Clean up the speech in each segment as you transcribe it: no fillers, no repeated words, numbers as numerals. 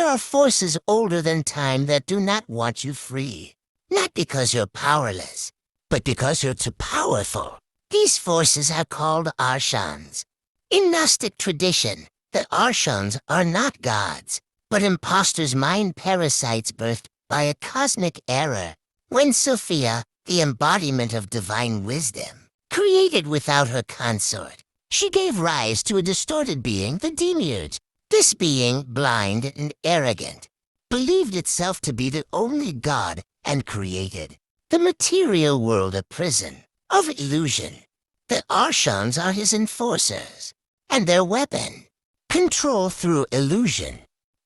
There are forces older than time that do not want you free. Not because you're powerless, but because you're too powerful. These forces are called Archons. In Gnostic tradition, the Archons are not gods, but impostors' mind parasites birthed by a cosmic error. When Sophia, the embodiment of divine wisdom, created without her consort, she gave rise to a distorted being, the Demiurge. This being, blind and arrogant, believed itself to be the only god and created the material world a prison of illusion. The Archons are his enforcers, and their weapon, control through illusion.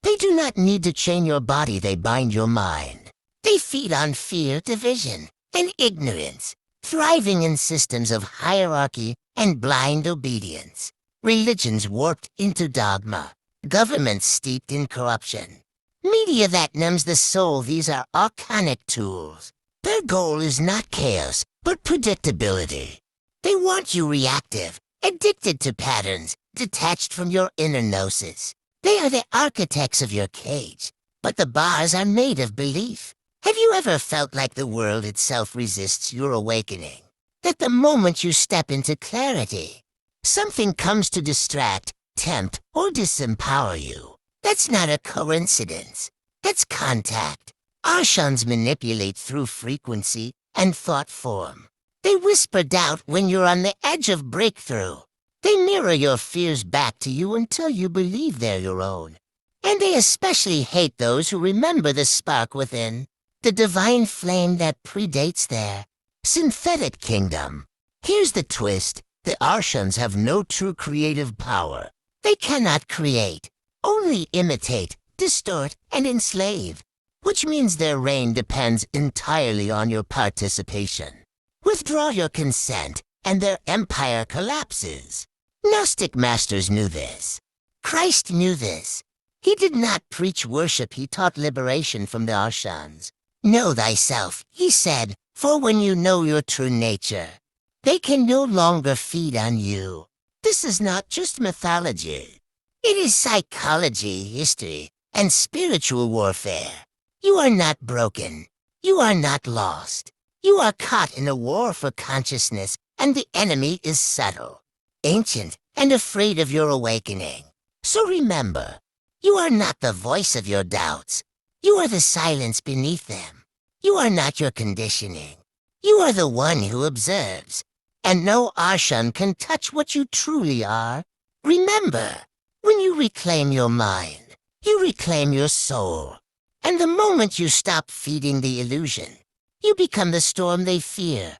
They do not need to chain your body, they bind your mind. They feed on fear, division, and ignorance, thriving in systems of hierarchy and blind obedience. Religions warped into dogma, governments steeped in corruption, media that numbs the soul. These are archonic tools. Their goal is not chaos, but predictability. They want you reactive, addicted to patterns, detached from your inner gnosis. They are the architects of your cage, but the bars are made of belief. Have you ever felt like the world itself resists your awakening? That the moment you step into clarity, something comes to distract, tempt, or disempower you? That's not a coincidence. That's contact. Archons manipulate through frequency and thought form. They whisper doubt when you're on the edge of breakthrough. They mirror your fears back to you until you believe they're your own. And they especially hate those who remember the spark within, the divine flame that predates their synthetic kingdom. Here's the twist. The Archons have no true creative power. They cannot create, only imitate, distort, and enslave, which means their reign depends entirely on your participation. Withdraw your consent, and their empire collapses. Gnostic masters knew this. Christ knew this. He did not preach worship, he taught liberation from the Archons. Know thyself, he said, for when you know your true nature, they can no longer feed on you. This is not just mythology. It is psychology, history, and spiritual warfare. You are not broken. You are not lost. You are caught in a war for consciousness, and the enemy is subtle, ancient, and afraid of your awakening. So remember, you are not the voice of your doubts. You are the silence beneath them. You are not your conditioning. You are the one who observes. And no Archon can touch what you truly are. Remember, when you reclaim your mind, you reclaim your soul. And the moment you stop feeding the illusion, you become the storm they fear.